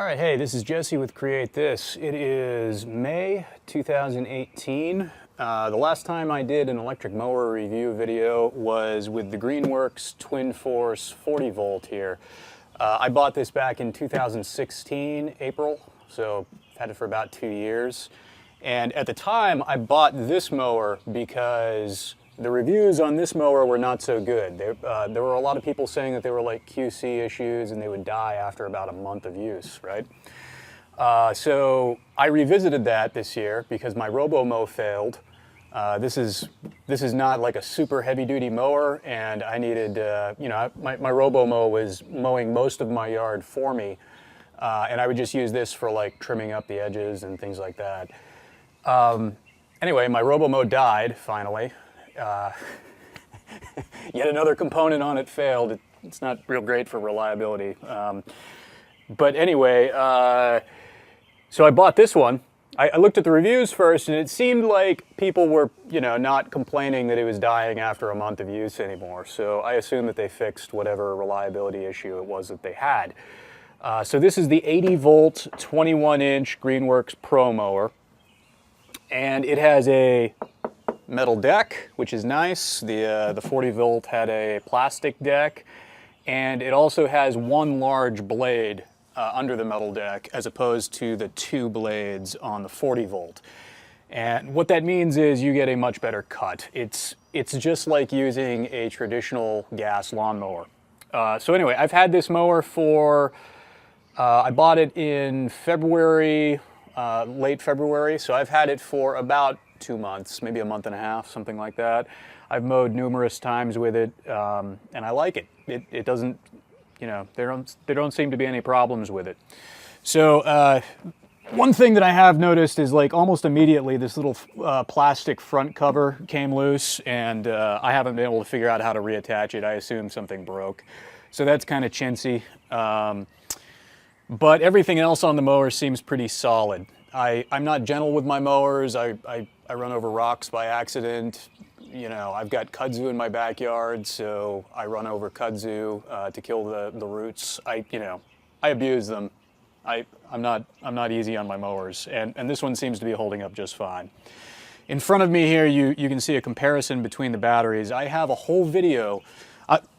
All right, hey, this is Jesse with Create This. It is May 2018. The last time I did an electric mower review video was with the Greenworks Twin Force 40 volt here. I bought this back in 2016, April, so I've had it for about 2 years. And at the time, I bought this mower because the reviews on this mower were not so good. There were a lot of people saying that they were like QC issues and they would die after about a month of use, right? So I revisited that this year because my robo-mow failed. This is not like a super heavy-duty mower, and I needed, my robo-mow was mowing most of my yard for me, and I would just use this for like trimming up the edges and things like that. Anyway, my robo-mow died finally. Yet another component on it failed. It's not real great for reliability. But anyway, so I bought this one. I looked at the reviews first, and it seemed like people were, not complaining that it was dying after a month of use anymore. So I assumed that they fixed whatever reliability issue it was that they had. So this is the 80 volt, 21 inch Greenworks Pro mower. And it has a metal deck, which is nice. The 40 volt had a plastic deck, and it also has one large blade under the metal deck as opposed to the two blades on the 40 volt. And what that means is you get a much better cut. It's just like using a traditional gas lawnmower. So anyway, I've had this mower for, I bought it in February, late February, so I've had it for about 2 months, maybe a month and a half, something like that. I've mowed numerous times with it, and I like it. It doesn't, there don't seem to be any problems with it. So one thing that I have noticed is like almost immediately this little plastic front cover came loose, and I haven't been able to figure out how to reattach it. I assume something broke. So that's kind of chintzy. But everything else on the mower seems pretty solid. I'm not gentle with my mowers. I run over rocks by accident. I've got kudzu in my backyard, so I run over kudzu to kill the roots. I abuse them. I'm not easy on my mowers, and this one seems to be holding up just fine. In front of me here, you can see a comparison between the batteries. I have a whole video.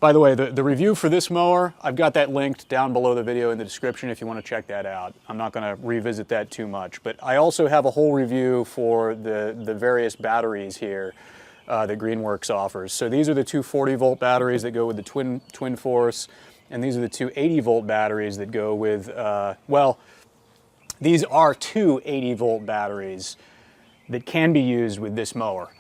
By the way, the review for this mower, I've got that linked down below the video in the description if you want to check that out. I'm not going to revisit that too much, but I also have a whole review for the various batteries here that Greenworks offers. So these are the two 40 volt batteries that go with the Twin Force, and these are the two 80 volt batteries that go with, these are two 80 volt batteries that can be used with this mower.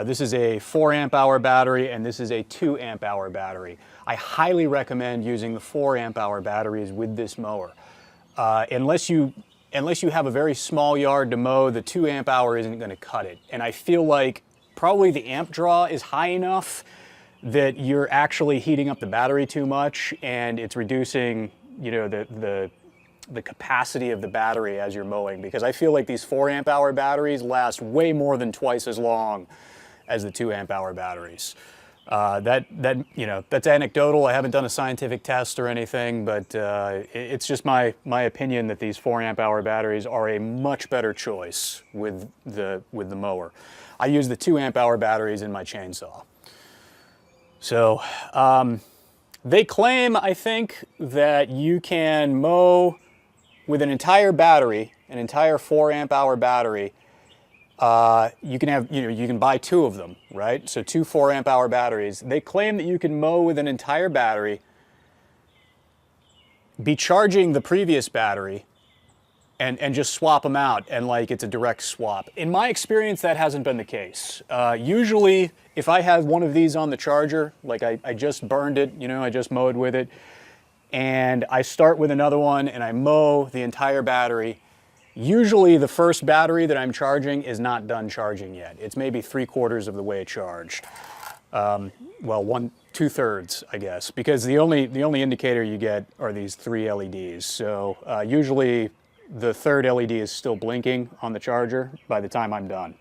This is a 4 amp hour battery, and this is a 2 amp hour battery. I highly recommend using the 4 amp hour batteries with this mower. Unless you have a very small yard to mow, the 2 amp hour isn't going to cut it. And I feel like probably the amp draw is high enough that you're actually heating up the battery too much, and it's reducing, the capacity of the battery as you're mowing, because I feel like these 4 amp hour batteries last way more than twice as long as the 2 amp hour batteries. That's anecdotal. I haven't done a scientific test or anything, but it's just my opinion that these 4 amp hour batteries are a much better choice with the mower. I use the 2 amp hour batteries in my chainsaw. So they claim, I think, that you can mow with an entire battery, an entire 4 amp hour battery. You can buy two of them, right? So two 4 amp hour batteries. They claim that you can mow with an entire battery, be charging the previous battery, and just swap them out, and like it's a direct swap. In my experience, that hasn't been the case. Usually, if I have one of these on the charger, like I just burned it, I just mowed with it, and I start with another one and I mow the entire battery, usually the first battery that I'm charging is not done charging yet. It's maybe 3/4 of the way charged. Well, 2/3, I guess, because the only indicator you get are these 3 LEDs. So usually the third LED is still blinking on the charger by the time I'm done.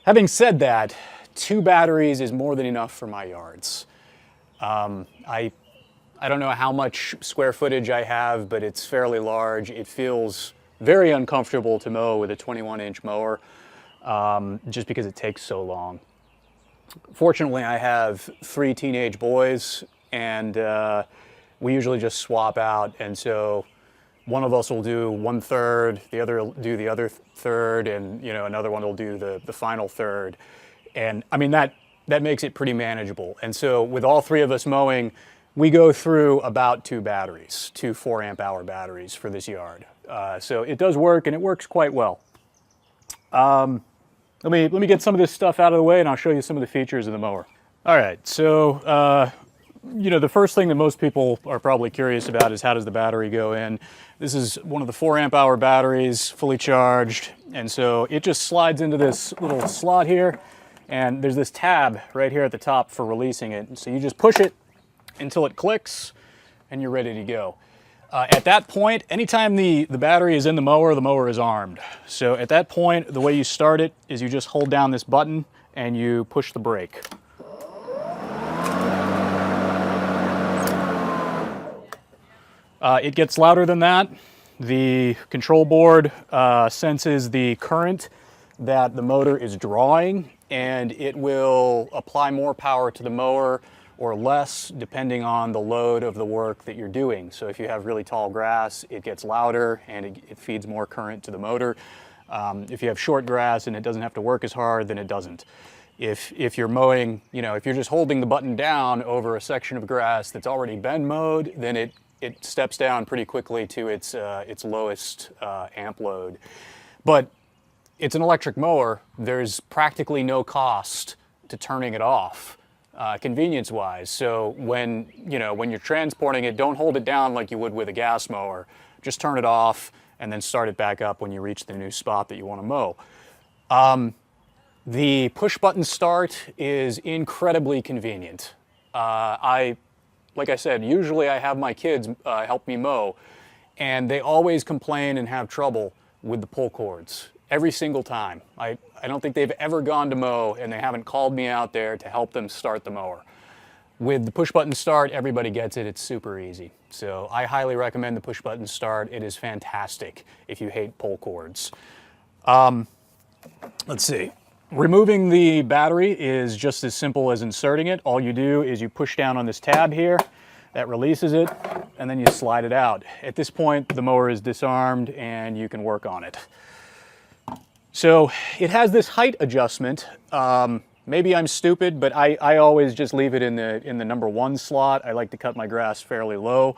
Having said that, 2 batteries is more than enough for my yards. I I don't know how much square footage I have, but it's fairly large. It feels very uncomfortable to mow with a 21-inch mower, just because it takes so long. Fortunately, I have 3 teenage boys, and we usually just swap out, and so one of us will do 1/3, the other will do the other third, and another one will do the final third. And I mean, that makes it pretty manageable. And so with all 3 of us mowing, we go through about 2 batteries, 2 4-amp-hour batteries for this yard. So it does work, and it works quite well. Let me get some of this stuff out of the way, and I'll show you some of the features of the mower. All right, so the first thing that most people are probably curious about is how does the battery go in. This is one of the 4-amp-hour batteries, fully charged, and so it just slides into this little slot here, and there's this tab right here at the top for releasing it. So you just push it until it clicks, and you're ready to go. At that point, anytime the battery is in the mower is armed. So at that point, the way you start it is you just hold down this button and you push the brake. It gets louder than that. The control board senses the current that the motor is drawing, and it will apply more power to the mower or less depending on the load of the work that you're doing. So if you have really tall grass, it gets louder and it feeds more current to the motor. If you have short grass and it doesn't have to work as hard, then it doesn't. If you're mowing, if you're just holding the button down over a section of grass that's already been mowed, then it steps down pretty quickly to its lowest amp load. But it's an electric mower. There's practically no cost to turning it off, convenience-wise. So when you're transporting it, don't hold it down like you would with a gas mower. Just turn it off and then start it back up when you reach the new spot that you want to mow. The push-button start is incredibly convenient. Like I said, usually I have my kids help me mow, and they always complain and have trouble with the pull cords. Every single time. I don't think they've ever gone to mow and they haven't called me out there to help them start the mower. With the push-button start, everybody gets it. It's super easy. So I highly recommend the push-button start. It is fantastic if you hate pull cords. Let's see. Removing the battery is just as simple as inserting it. All you do is you push down on this tab here, that releases it, and then you slide it out. At this point, the mower is disarmed and you can work on it. So it has this height adjustment. Maybe I'm stupid, but I always just leave it in the number 1 slot. I like to cut my grass fairly low,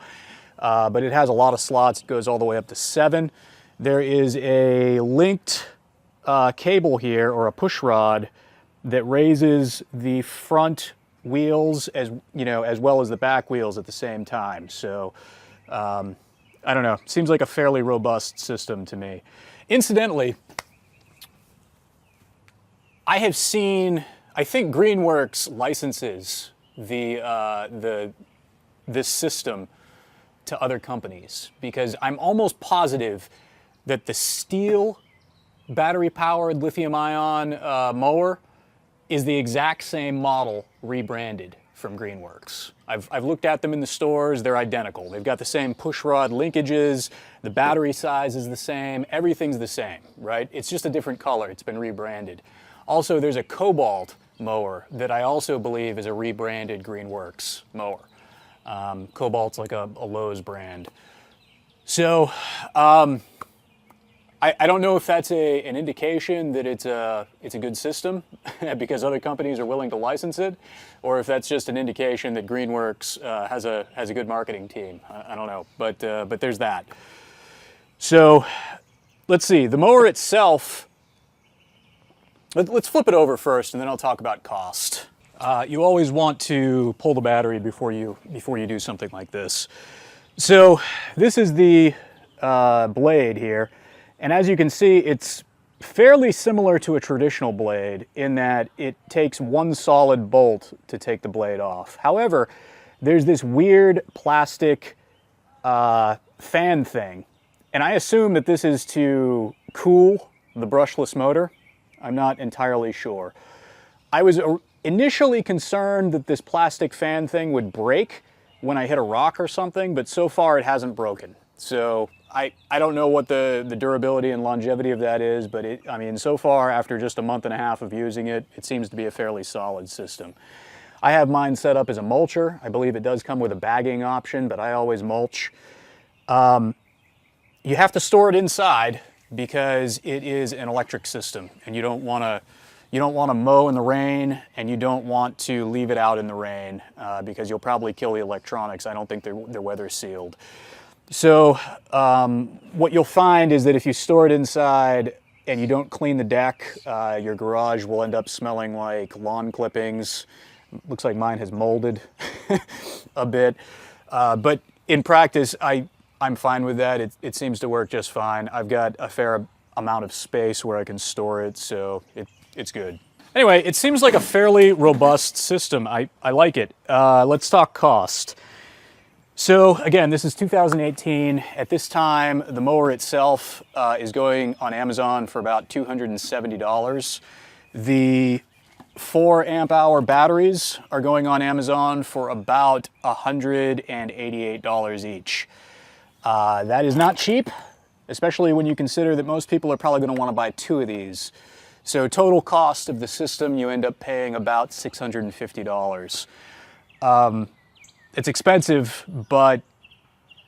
but it has a lot of slots. It goes all the way up to 7. There is a linked cable here, or a push rod, that raises the front wheels as well as the back wheels at the same time. So I don't know. Seems like a fairly robust system to me. Incidentally, I think Greenworks licenses this system to other companies, because I'm almost positive that the steel battery-powered lithium-ion mower is the exact same model rebranded from Greenworks. I've looked at them in the stores. They're identical. They've got the same push rod linkages. The battery size is the same. Everything's the same, right? It's just a different color. It's been rebranded. Also, there's a Cobalt mower that I also believe is a rebranded Greenworks mower. Cobalt's like a Lowe's brand. So I don't know if that's an indication that it's a good system because other companies are willing to license it, or if that's just an indication that Greenworks has a good marketing team. I don't know, but there's that. So let's see, the mower itself. Let's flip it over first, and then I'll talk about cost. You always want to pull the battery before you do something like this. So this is the blade here, and as you can see, it's fairly similar to a traditional blade in that it takes 1 solid bolt to take the blade off. However, there's this weird plastic fan thing, and I assume that this is to cool the brushless motor. I'm not entirely sure. I was initially concerned that this plastic fan thing would break when I hit a rock or something, but so far it hasn't broken. So I don't know what the durability and longevity of that is, but I mean, so far after just a month and a half of using it, it seems to be a fairly solid system. I have mine set up as a mulcher. I believe it does come with a bagging option, but I always mulch. You have to store it inside because it is an electric system, and you don't want to mow in the rain, and you don't want to leave it out in the rain because you'll probably kill the electronics. I don't think they're weather sealed. So what you'll find is that if you store it inside and you don't clean the deck, your garage will end up smelling like lawn clippings. Looks like mine has molded a bit, but in practice, I'm fine with that. It seems to work just fine. I've got a fair amount of space where I can store it, so it's good. Anyway, it seems like a fairly robust system. I like it. Let's talk cost. So again, this is 2018. At this time, the mower itself is going on Amazon for about $270. The 4 amp hour batteries are going on Amazon for about $188 each. That is not cheap, especially when you consider that most people are probably going to want to buy 2 of these. So total cost of the system, you end up paying about $650. It's expensive, but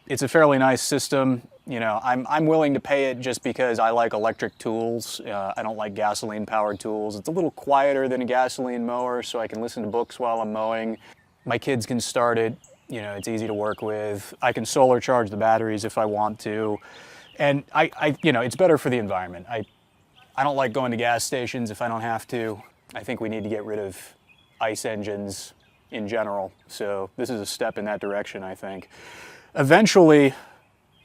it's a fairly nice system. You know, I'm willing to pay it just because I like electric tools. I don't like gasoline-powered tools. It's a little quieter than a gasoline mower, so I can listen to books while I'm mowing. My kids can start it. You know, it's easy to work with. I can solar charge the batteries if I want to. And you know, it's better for the environment. I don't like going to gas stations if I don't have to. I think we need to get rid of ICE engines in general. So this is a step in that direction, I think. Eventually,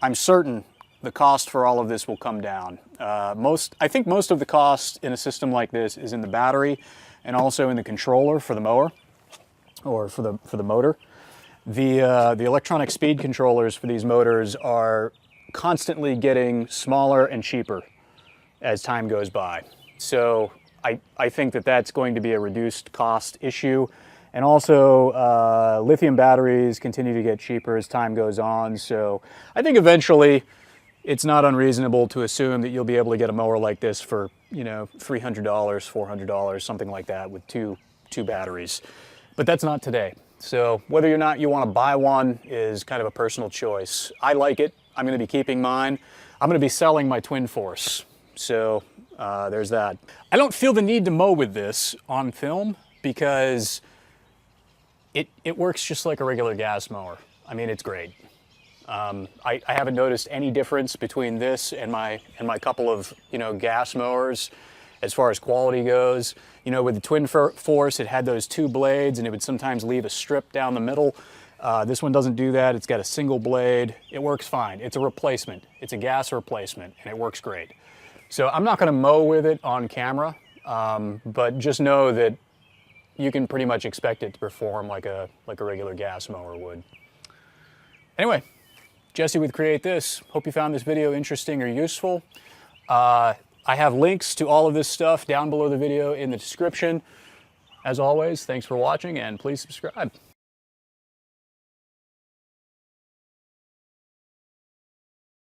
I'm certain the cost for all of this will come down. I think most of the cost in a system like this is in the battery and also in the controller for the mower or for the motor. The electronic speed controllers for these motors are constantly getting smaller and cheaper as time goes by. So I think that that's going to be a reduced cost issue. And also lithium batteries continue to get cheaper as time goes on. So I think eventually it's not unreasonable to assume that you'll be able to get a mower like this for, you know, $300, $400, something like that with two batteries. But that's not today. So whether or not you want to buy one is kind of a personal choice. I like it. I'm going to be keeping mine. I'm going to be selling my Twin Force. So there's that. I don't feel the need to mow with this on film because it works just like a regular gas mower. I mean, it's great. I haven't noticed any difference between this and my couple of, you know, gas mowers as far as quality goes. You know, with the Twin Force, it had those 2 blades and it would sometimes leave a strip down the middle. This one doesn't do that. It's got a single blade. It works fine. It's a replacement. It's a gas replacement and it works great. So I'm not gonna mow with it on camera, but just know that you can pretty much expect it to perform like a regular gas mower would. Anyway, Jesse with Create This. Hope you found this video interesting or useful. I have links to all of this stuff down below the video in the description. As always, thanks for watching and please subscribe.